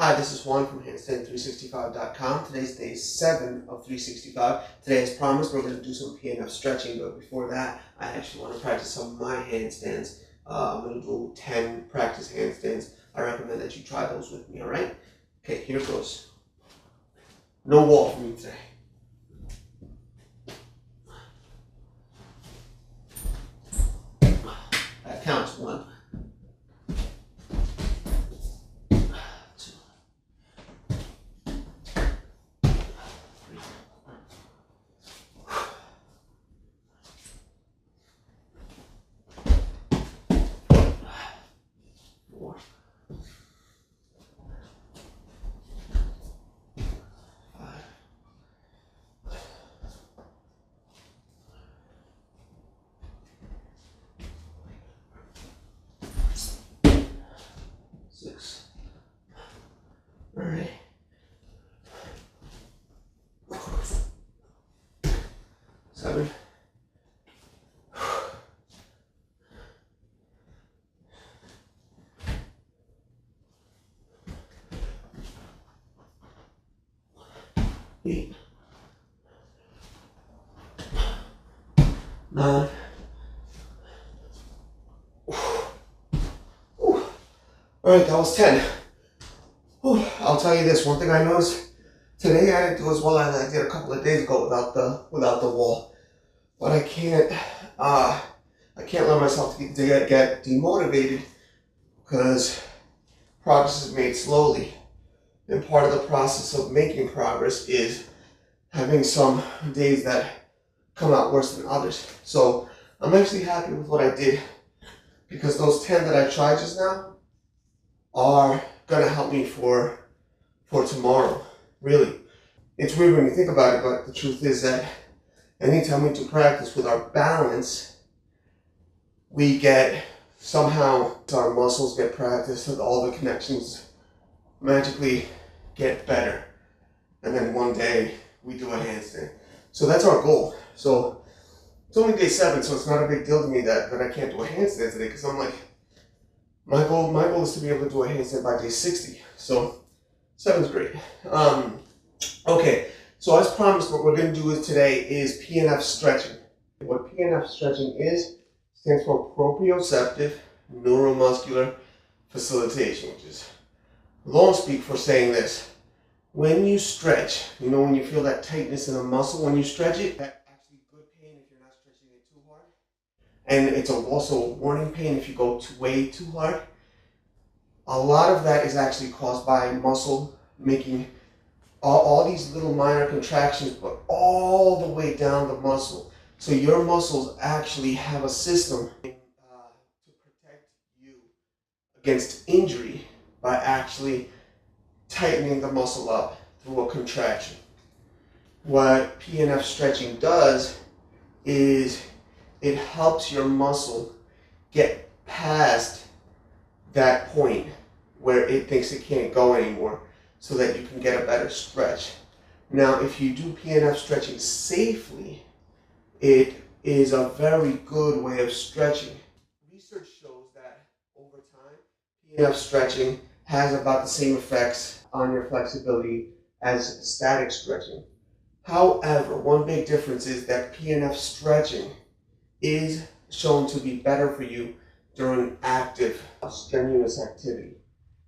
Hi, this is Juan from Handstand365.com. Today's day 7 of 365. Today, as promised, we're going to do some PNF stretching, but before that, I actually want to practice some of my handstands. I'm going to do 10 practice handstands. I recommend that you try those with me, alright? Okay, here goes. No wall for me today. That counts. 1, 2, 3, 4, 5, 6. Alright. 7. 8. 9. Alright, that was 10. I'll tell you this, one thing I noticed today I didn't do as well as I did a couple of days ago without the wall. But I can't let myself get demotivated because progress is made slowly. And part of the process of making progress is having some days that come out worse than others. So I'm actually happy with what I did because those 10 that I tried just now are gonna help me for tomorrow. Really. It's weird when you think about it, but the truth is that anytime we do practice with our balance, we get somehow our muscles get practiced and all the connections magically get better. And then one day we do a handstand. So that's our goal. So it's only day 7, so it's not a big deal to me that I can't do a handstand today because I'm like, my goal is to be able to do a handstand by day 60. So 7's great. Okay, so as promised, what we're going to do today is PNF stretching. What PNF stretching is stands for proprioceptive neuromuscular facilitation, which is long speak for saying this. When you stretch, you know when you feel that tightness in a muscle, when you stretch it, that's actually good pain if you're not stretching it too hard. And it's also a warning pain if you go way too hard. A lot of that is actually caused by muscle making all these little minor contractions, but all the way down the muscle. So your muscles actually have a system to protect you against injury by actually tightening the muscle up through a contraction. What PNF stretching does is it helps your muscle get past that point where it thinks it can't go anymore so that you can get a better stretch. Now, if you do PNF stretching safely, it is a very good way of stretching. Research shows that over time, PNF stretching has about the same effects on your flexibility as static stretching. However, one big difference is that PNF stretching is shown to be better for you during active, strenuous activity,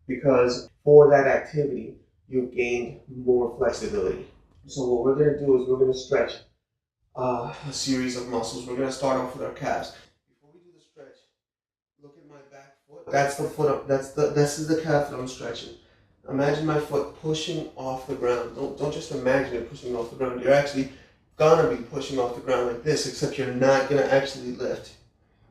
because for that activity, you've gained more flexibility. So what we're going to do is we're going to stretch a series of muscles. We're going to start off with our calves. Before we do the stretch, look at my back foot. That's the foot up. This is the calf that I'm stretching. Imagine my foot pushing off the ground. Don't just imagine it pushing off the ground. You're actually gonna be pushing off the ground like this, except you're not gonna actually lift.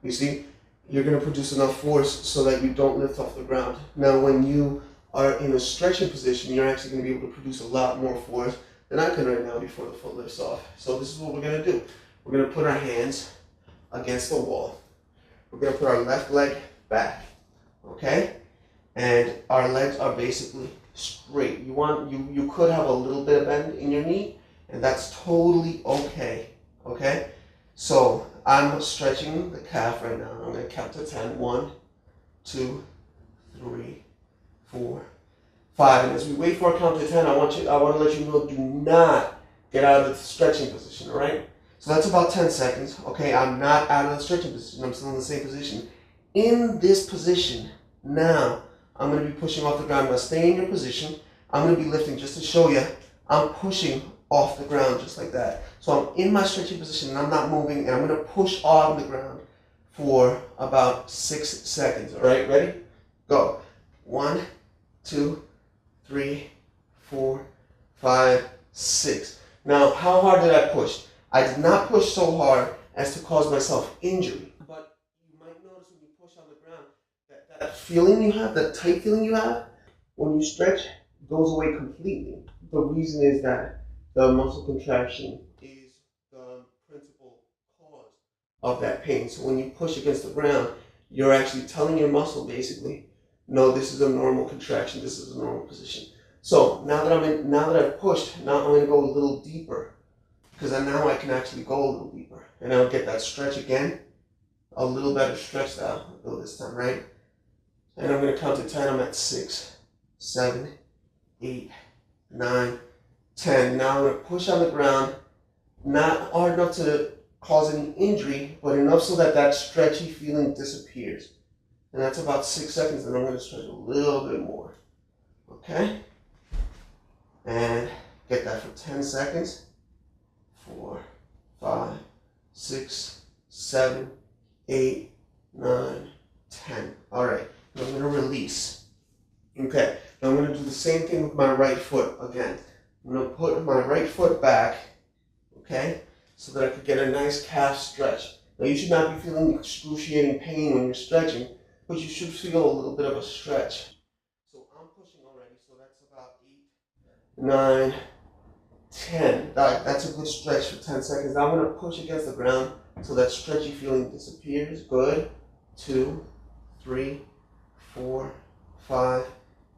You see, you're gonna produce enough force so that you don't lift off the ground. Now, when you are in a stretching position, you're actually gonna be able to produce a lot more force than I can right now before the foot lifts off. So this is what we're gonna do. We're gonna put our hands against the wall. We're gonna put our left leg back, okay? And our legs are basically straight. You could have a little bit of bend in your knee, and that's totally okay. Okay? So I'm stretching the calf right now. I'm gonna count to 10. 1, 2, 3, 4, 5. And as we wait for a count to 10, I want to let you know, do not get out of the stretching position, all right? So that's about 10 seconds. Okay, I'm not out of the stretching position. I'm still in the same position. In this position, now, I'm going to be pushing off the ground. Now stay in your position. I'm going to be lifting just to show you. I'm pushing off the ground just like that. So I'm in my stretching position and I'm not moving, and I'm going to push on the ground for about 6 seconds. All right, ready? Go. 1, 2, 3, 4, 5, 6. Now, how hard did I push? I did not push so hard as to cause myself injury. But you might notice when you push on the ground, that feeling you have, that tight feeling you have, when you stretch, goes away completely. The reason is that the muscle contraction is the principal cause of that pain. So when you push against the ground, you're actually telling your muscle basically, no, this is a normal contraction, this is a normal position. So now that I've pushed, now I'm going to go a little deeper, because now I can actually go a little deeper, and I'll get that stretch again, a little better stretch though this time, right? And I'm going to count to 10. I'm at 6, 7, 8, 9, 10. Now I'm going to push on the ground, not hard enough to cause any injury, but enough so that that stretchy feeling disappears. And that's about 6 seconds, and I'm going to stretch a little bit more. Okay? And get that for 10 seconds. 4, 5, 6, 7, 8, 9, 10. All right. Now I'm going to release. Okay. Now I'm going to do the same thing with my right foot again. I'm going to put my right foot back, okay, so that I could get a nice calf stretch. Now you should not be feeling excruciating pain when you're stretching, but you should feel a little bit of a stretch. So I'm pushing already, so that's about 8, 9, 10. That's a good stretch for 10 seconds. Now I'm going to push against the ground so that stretchy feeling disappears. Good. 2, 3, 4, 5,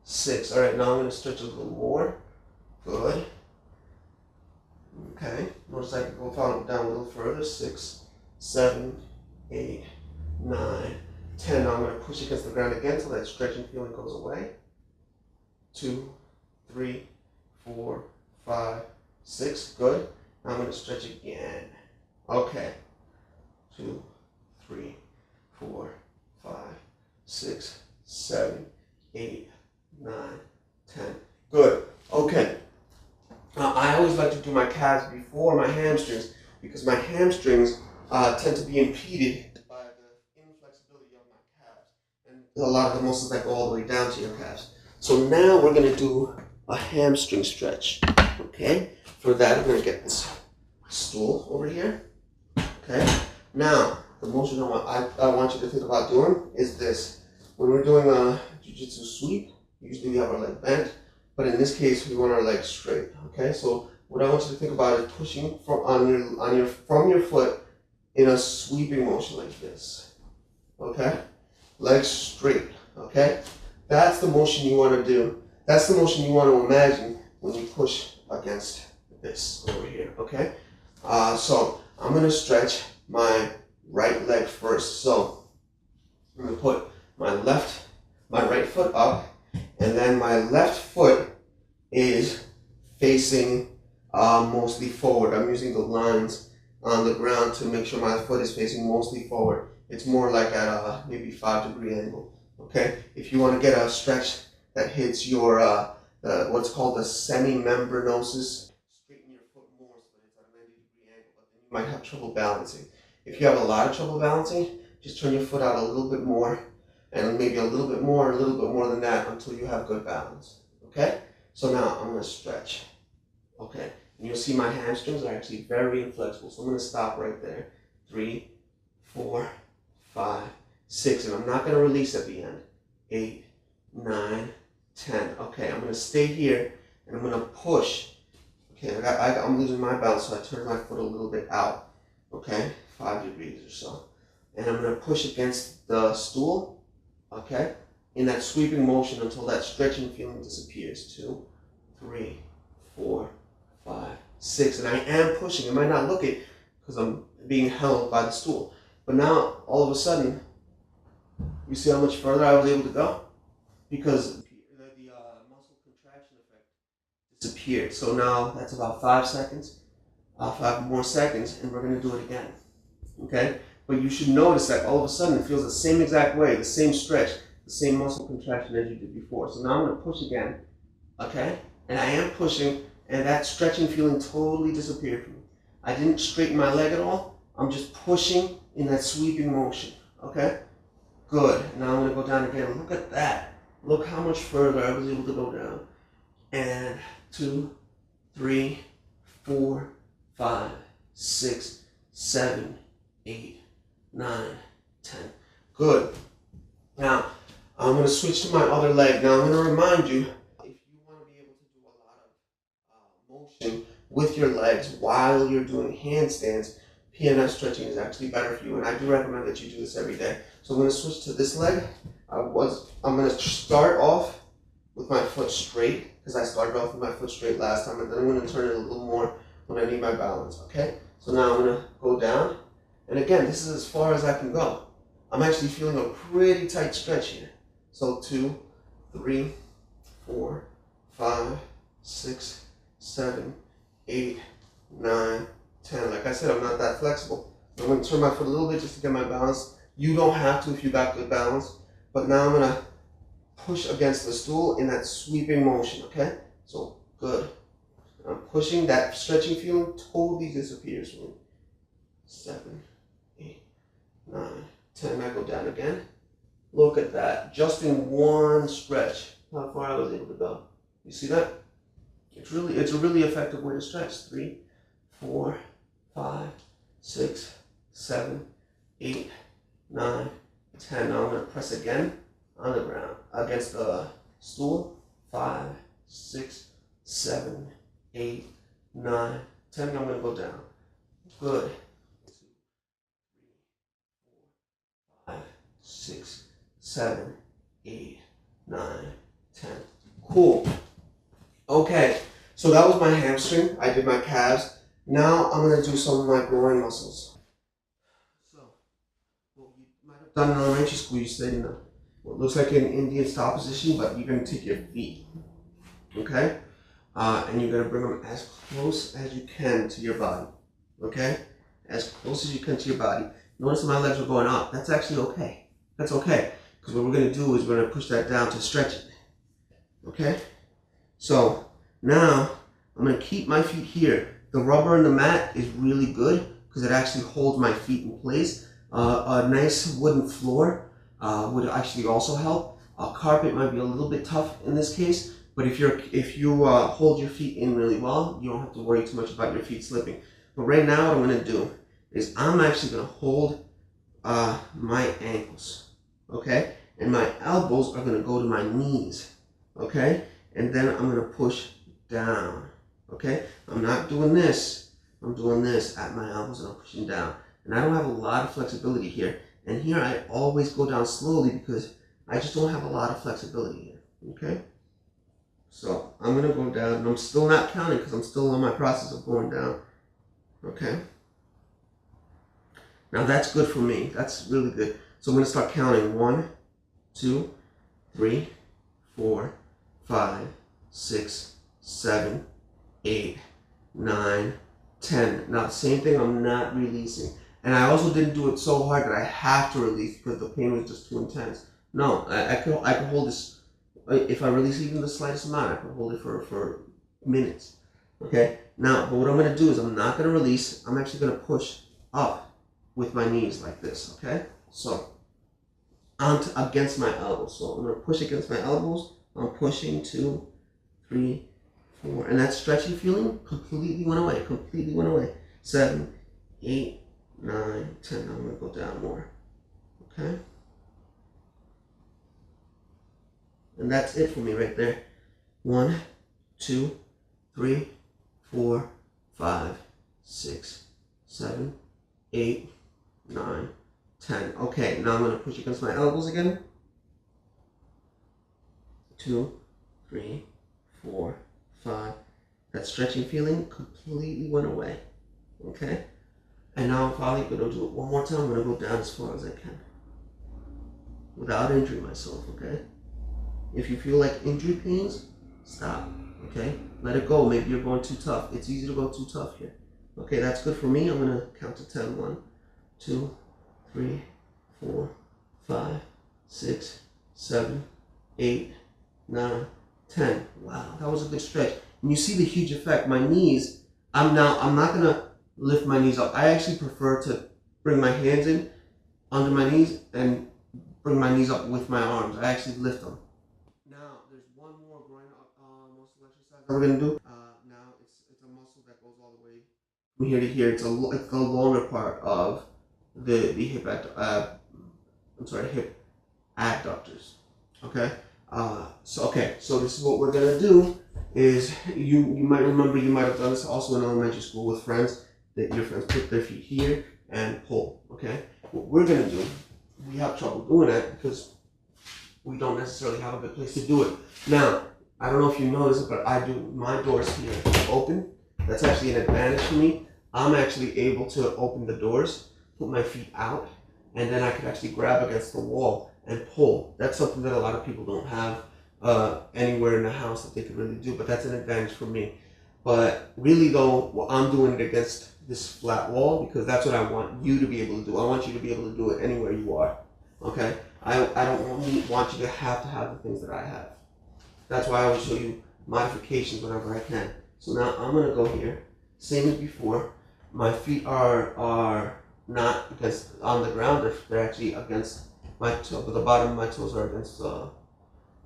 6. All right, now I'm going to stretch a little more. Good. Okay. Notice I can go down a little further. 6, 7, 8, 9, 10. Now I'm going to push against the ground again so that stretching feeling goes away. 2, 3, 4, 5, 6. Good. Now I'm going to stretch again. Okay. 2, 3, 4, 5, 6, 7, 8, 9, 10. Good. Okay. Now I always like to do my calves before my hamstrings, because my hamstrings tend to be impeded by the inflexibility of my calves and a lot of the muscles that go all the way down to your calves. So now we're going to do a hamstring stretch. Okay. For that, I'm going to get this stool over here. Okay. Now the motion I want you to think about doing is this. When we're doing a jiu-jitsu sweep, usually we have our leg bent, but in this case we want our legs straight. Okay, so what I want you to think about is pushing from your foot in a sweeping motion like this. Okay, legs straight. Okay, that's the motion you want to do. That's the motion you want to imagine when you push against this over here. Okay, so I'm gonna stretch my right leg first. So I'm gonna put my right foot up, and then my left foot is facing mostly forward. I'm using the lines on the ground to make sure my foot is facing mostly forward. It's more like at a maybe 5-degree angle. Okay, if you want to get a stretch that hits your what's called the semimembranosus, straighten your foot more so that it's at a 90-degree angle, but then you might have trouble balancing. If you have a lot of trouble balancing, just turn your foot out a little bit more, and maybe a little bit more than that until you have good balance. Okay? So now I'm going to stretch. Okay? And you'll see my hamstrings are actually very inflexible. So I'm going to stop right there. 3, 4, 5, 6. And I'm not going to release at the end. 8, 9, 10. Okay, I'm going to stay here and I'm going to push. Okay, I'm losing my balance, so I turn my foot a little bit out. Okay? 5 degrees or so. And I'm going to push against the stool. Okay, in that sweeping motion until that stretching feeling disappears. 2, 3, 4, 5, 6, and I am pushing. It might not look it because I'm being held by the stool, but now all of a sudden, you see how much further I was able to go because the muscle contraction effect disappeared. So now that's about 5 seconds, 5 more seconds, and we're going to do it again. Okay? But you should notice that all of a sudden it feels the same exact way, the same stretch, the same muscle contraction as you did before. So now I'm going to push again. Okay? And I am pushing, and that stretching feeling totally disappeared from me. I didn't straighten my leg at all. I'm just pushing in that sweeping motion. Okay? Good. Now I'm going to go down again. Look at that. Look how much further I was able to go down. And 2, 3, 4, 5, 6, 7, 8, 9, 10. Good. Now, I'm going to switch to my other leg. Now, I'm going to remind you, if you want to be able to do a lot of motion with your legs while you're doing handstands, PNF stretching is actually better for you, and I do recommend that you do this every day. So I'm going to switch to this leg. I'm going to start off with my foot straight, because I started off with my foot straight last time, and then I'm going to turn it a little more when I need my balance, okay? So now I'm going to go down, and again, this is as far as I can go. I'm actually feeling a pretty tight stretch here. So 2, 3, 4, 5, 6, 7, 8, 9, 10. Like I said, I'm not that flexible. I'm going to turn my foot a little bit just to get my balance. You don't have to if you got good balance. But now I'm going to push against the stool in that sweeping motion, okay? So, good. I'm pushing, that stretching feeling totally disappears from me. 7, 8, 9, 10. I go down again. Look at that. Just in one stretch, how far I was able to go. You see that? It's a really effective way to stretch. 3, 4, 5, 6, 7, 8, 9, 10. Now I'm going to press again on the ground against the stool. 5, 6, 7, 8, 9, 10. I'm going to go down. Good. 2, 3, 4, 5, 6, 7, 8, 9, 10. Cool. Okay, so that was my hamstring. I did my calves. Now I'm going to do some of my groin muscles. So, well, you might have done in elementary school, you stayed in what looks like an Indian style position, but you're going to take your feet, okay? And you're going to bring them as close as you can to your body, okay? As close as you can to your body. Notice my legs are going up. That's actually okay. That's okay, because what we're going to do is we're going to push that down to stretch it, okay? So now I'm going to keep my feet here. The rubber in the mat is really good because it actually holds my feet in place. A nice wooden floor would actually also help. A carpet might be a little bit tough in this case, but if you hold your feet in really well, you don't have to worry too much about your feet slipping. But right now what I'm going to do is I'm actually going to hold my ankles, okay? And my elbows are going to go to my knees, okay? And then I'm going to push down, okay? I'm not doing this. I'm doing this at my elbows and I'm pushing down. And I don't have a lot of flexibility here. And here I always go down slowly because I just don't have a lot of flexibility here, okay? So I'm going to go down, and I'm still not counting because I'm still in my process of going down, okay? Now that's good for me. That's really good. So I'm going to start counting. 1, 2, 3, 4, 5, 6, 7, 8, 9, 10. Now, same thing, I'm not releasing. And I also didn't do it so hard that I have to release because the pain was just too intense. No, I could hold this. If I release even the slightest amount, I can hold it for minutes. Okay? Now, but what I'm going to do is I'm not going to release. I'm actually going to push up with my knees like this. Okay? So, against my elbows. So I'm going to push against my elbows. I'm pushing 2, 3, 4. And that stretchy feeling completely went away. Completely went away. 7, 8, 9, 10. I'm going to go down more. Okay? And that's it for me right there. 1, 2, 3, 4, 5, 6, 7, 8, 9, 10. Okay, now I'm going to push against my elbows again. 2, 3, 4, 5. That stretching feeling completely went away. Okay? And now I'm finally going to do it one more time. I'm going to go down as far as I can without injuring myself, okay? If you feel like injury pains, Stop. Okay? Let it go. Maybe you're going too tough. It's easy to go too tough here. Okay, that's good for me. I'm going to count to 10. 1, 2, 3, 4, 5, 6, 7, 8, 9, 10. Wow, that was a good stretch. And you see the huge effect. My knees, I'm not going to lift my knees up. I actually prefer to bring my hands in under my knees and bring my knees up with my arms. I actually lift them. Now, there's one more groin muscle exercise that we're going to do. Now, it's a muscle that goes all the way from here to here. It's the longer part of the hip hip adductors. Okay. So this is what we're gonna do. Is you might remember, you might have done this also in elementary school with friends, that your friends put their feet here and pull. Okay. What we're gonna do, we have trouble doing that because we don't necessarily have a good place to do it. Now, I don't know if you notice it, but I do my doors here open. That's actually an advantage for me. I'm actually able to open the doors, put my feet out, and then I could actually grab against the wall and pull. That's something that a lot of people don't have anywhere in the house that they could really do, but that's an advantage for me. But really though, well, I'm doing it against this flat wall because that's what I want you to be able to do. I want you to be able to do it anywhere you are. Okay? I don't want you to have the things that I have. That's why I always show you modifications whenever I can. So now I'm gonna go here, same as before. My feet are not against on the ground; they're actually against my toe. But the bottom of my toes are against the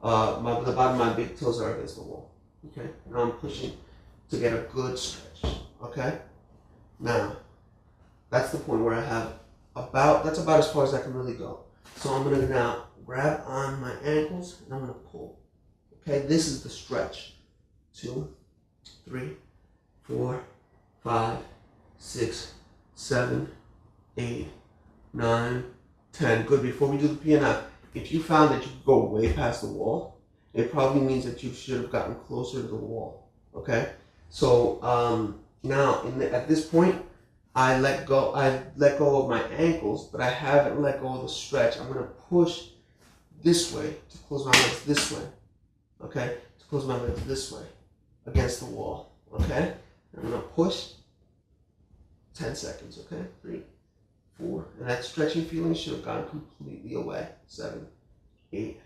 bottom of my big toes are against the wall. Okay. Now I'm pushing to get a good stretch. Okay. Now that's the point where I have that's about as far as I can really go. So I'm gonna now grab on my ankles and I'm gonna pull. Okay. This is the stretch. 2, 3, 4, 5, 6, 7, 8, 9, 10. Good. Before we do the PNF, if you found that you could go way past the wall, it probably means that you should have gotten closer to the wall. Okay. So now at this point, I let go of my ankles, but I haven't let go of the stretch. I'm gonna push this way to close my legs this way. Okay. To close my legs this way against the wall. Okay. I'm gonna push. 10 seconds, okay? 3, 4. And that stretching feeling should have gone completely away. 7, 8,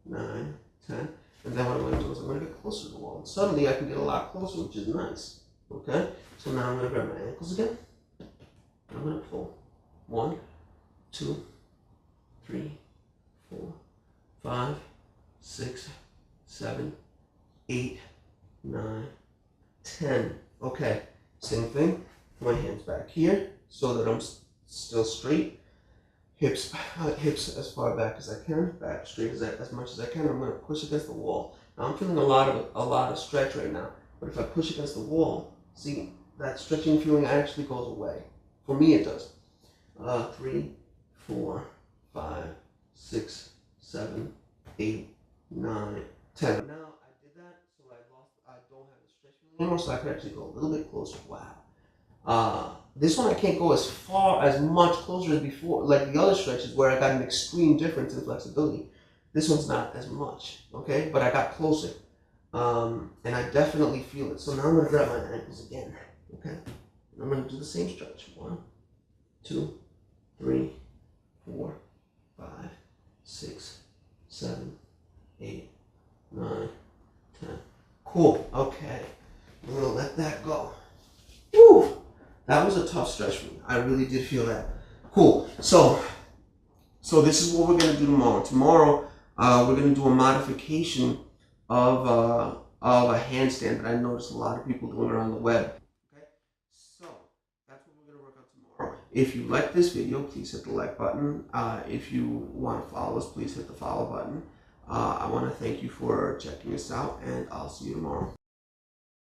9, 10. And then what I'm going to do is I'm going to get closer to the wall. And suddenly I can get a lot closer, which is nice. Okay? So now I'm going to grab my ankles again. I'm going to pull. 1, 2, 3, 4, 5, 6, 7, 8, 9, 10. Okay. Same thing. My hands back here so that I'm still straight. Hips as far back as I can. Back straight as much as I can. I'm going to push against the wall. Now I'm feeling a lot of stretch right now. But if I push against the wall, see, that stretching feeling actually goes away. For me, it does. 3, 4, 5, 6, 7, 8, 9, 10. Now I did that, so I don't have the stretch feeling anymore, so I can actually go a little bit closer. Wow. This one I can't go as much closer as before, like the other stretches where I got an extreme difference in flexibility. This one's not as much, okay? But I got closer, and I definitely feel it. So now I'm gonna grab my ankles again, okay? And I'm gonna do the same stretch. 1, 2, 3, 4, 5, 6, 7, 8, 9, 10. Cool. Okay. I'm gonna let that go. Woo! That was a tough stretch for me. I really did feel that. Cool. So this is what we're gonna do tomorrow. Tomorrow, we're gonna do a modification of a handstand that I noticed a lot of people doing around the web. Okay. So that's what we're gonna work on tomorrow. If you like this video, please hit the like button. If you want to follow us, please hit the follow button. I want to thank you for checking us out, and I'll see you tomorrow.